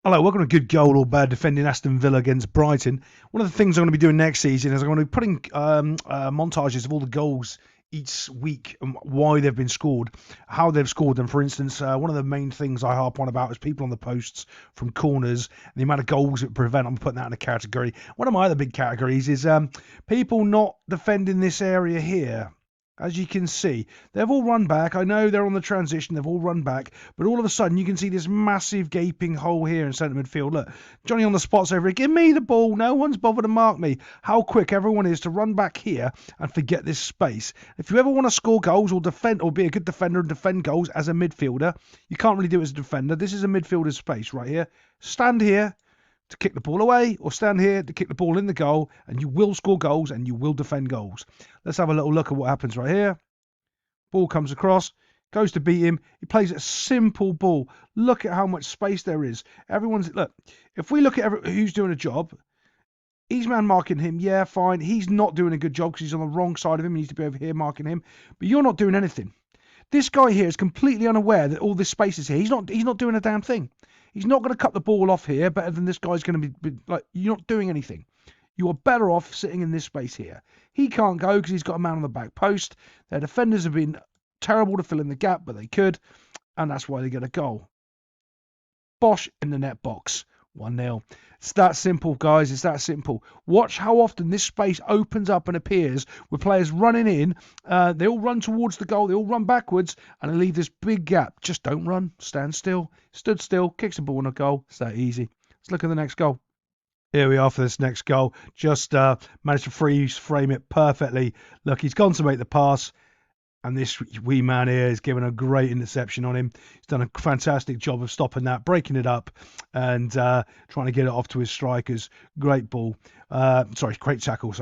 Hello, welcome to Good Goal or Bad defending Aston Villa against Brighton. One of the things I'm going to be doing next season is I'm going to be putting montages of all the goals each week and why they've been scored, how they've scored them. For instance, one of the main things I harp on about is people on the posts from corners, and the amount of goals it prevent. I'm putting that in a category. One of my other big categories is people not defending this area here. As you can see, they've all run back. I know they're on the transition. They've all run back. But all of a sudden, you can see this massive gaping hole here in centre midfield. Look, Johnny on the spot's over here. Give me the ball. No one's bothered to mark me. How quick everyone is to run back here and forget this space. If you ever want to score goals or defend or be a good defender and defend goals as a midfielder, you can't really do it as a defender. This is a midfielder's space right here. Stand here to kick the ball away, or stand here to kick the ball in the goal, and you will score goals and you will defend goals. Let's have a little look at what happens right here. Ball comes across, goes to beat him. He plays a simple ball. Look at how much space there is. Look, if we look at who's doing a job, he's man marking him. Yeah, fine. He's not doing a good job because he's on the wrong side of him. He needs to be over here marking him. But you're not doing anything. This guy here is completely unaware that all this space is here. He's not doing a damn thing. He's not going to cut the ball off here better than this guy's going to be like, you're not doing anything. You are better off sitting in this space here. He can't go because he's got a man on the back post. Their defenders have been terrible to fill in the gap, but they could, and that's why they get a goal. Bosch in the net box. 1-0. It's that simple, guys. It's that simple. Watch how often this space opens up and appears with players running in. They all run towards the goal. They all run backwards and they leave this big gap. Just don't run. Stand still. Stood still. Kicks the ball in a goal. It's that easy. Let's look at the next goal. Here we are for this next goal. Just managed to frame it perfectly. Look, he's gone to make the pass. And this wee man here is given a great interception on him. He's done a fantastic job of stopping that, breaking it up, and trying to get it off to his strikers. Great ball. Great tackle.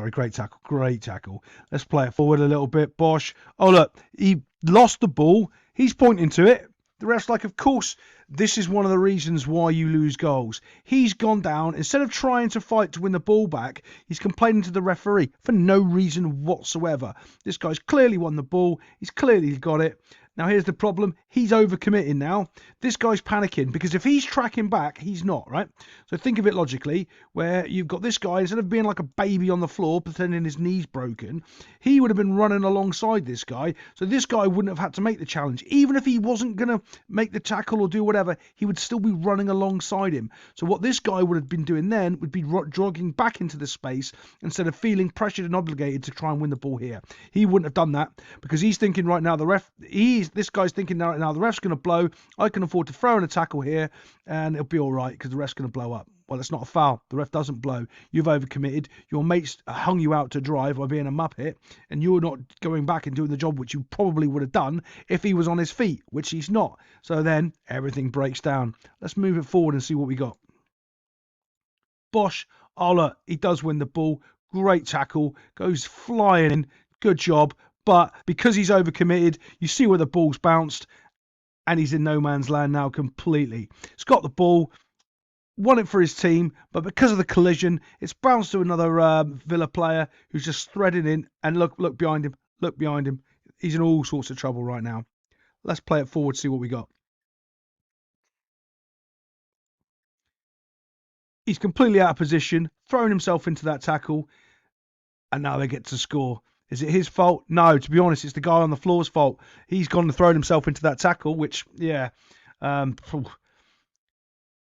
Great tackle. Let's play it forward a little bit. Bosch. Oh, look, he lost the ball. He's pointing to it. The ref's like, of course, this is one of the reasons why you lose goals. He's gone down. Instead of trying to fight to win the ball back, he's complaining to the referee for no reason whatsoever. This guy's clearly won the ball. He's clearly got it. Now, here's the problem. He's overcommitting now. This guy's panicking because if he's tracking back, he's not, right? So think of it logically, where you've got this guy, instead of being like a baby on the floor, pretending his knee's broken, he would have been running alongside this guy. So this guy wouldn't have had to make the challenge. Even if he wasn't going to make the tackle or do whatever, he would still be running alongside him. So what this guy would have been doing then would be jogging back into the space instead of feeling pressured and obligated to try and win the ball here. He wouldn't have done that because he's thinking right now, this guy's thinking now the ref's going to blow. I can afford to throw in a tackle here and it'll be all right because the ref's going to blow up. Well, it's not a foul. The ref doesn't blow. You've overcommitted. Your mates hung you out to dry by being a muppet, and you're not going back and doing the job which you probably would have done if he was on his feet, which he's not. So then everything breaks down. Let's move it forward and see what we got. Bosch, look, he does win the ball. Great tackle. Goes flying in. Good job. But because he's overcommitted, you see where the ball's bounced, and he's in no man's land now completely. He's got the ball, won it for his team, but because of the collision, it's bounced to another Villa player who's just threading in. And look behind him. Look behind him. He's in all sorts of trouble right now. Let's play it forward, see what we got. He's completely out of position, throwing himself into that tackle, and now they get to score. Is it his fault? No, to be honest, it's the guy on the floor's fault. He's gone and thrown himself into that tackle, which, yeah,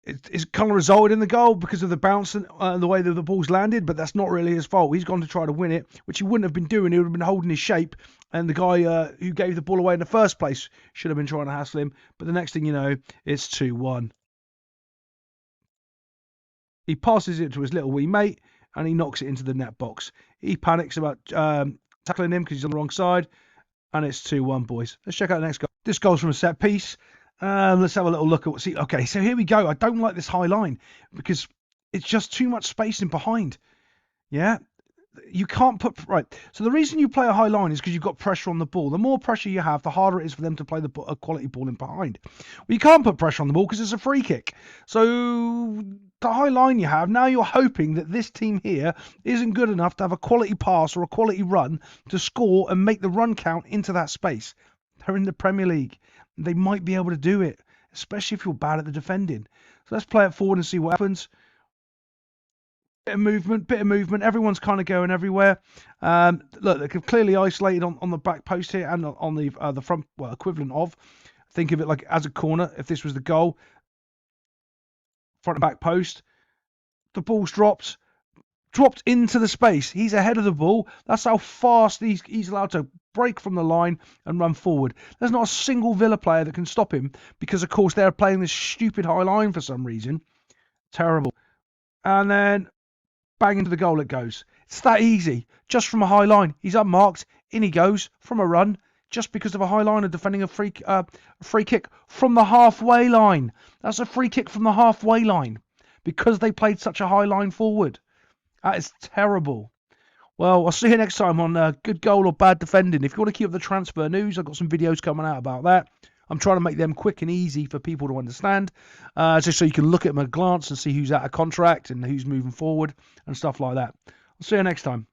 it's kind of resulted in the goal because of the bounce and the way that the ball's landed, but that's not really his fault. He's gone to try to win it, which he wouldn't have been doing. He would have been holding his shape, and the guy who gave the ball away in the first place should have been trying to hassle him. But the next thing you know, it's 2-1. He passes it to his little wee mate, and he knocks it into the net box. He panics about tackling him because he's on the wrong side, and it's 2-1, boys. Let's check out the next goal. This goal's from a set piece. Let's have a little look at what. See, okay, so here we go. I don't like this high line because it's just too much spacing behind. Yeah, you can't put right. So the reason you play a high line is because you've got pressure on the ball. The more pressure you have, the harder it is for them to play a quality ball in behind. Well, you can't put pressure on the ball because it's a free kick. So the high line you have, now you're hoping that this team here isn't good enough to have a quality pass or a quality run to score and make the run count into that space. They're in the Premier League. They might be able to do it. especially if you're bad at the defending. So let's play it forward and see what happens. Bit of movement. Everyone's kind of going everywhere. Look, they're clearly isolated on the back post here and on the front, well, equivalent of. Think of it like as a corner. If this was the goal, front and back post, the ball's dropped into the space. He's ahead of the ball. That's how fast he's allowed to break from the line and run forward. There's not a single Villa player that can stop him because, of course, they're playing this stupid high line for some reason. Terrible. And then bang into the goal it goes. It's that easy. Just from a high line. He's unmarked. In he goes from a run just because of a high liner defending a free kick from the halfway line. That's a free kick from the halfway line because they played such a high line forward. That is terrible. Well, I'll see you next time on Good Goal or Bad Defending. If you want to keep up the transfer news, I've got some videos coming out about that. I'm trying to make them quick and easy for people to understand, just so you can look at them at a glance and see who's out of contract and who's moving forward and stuff like that. I'll see you next time.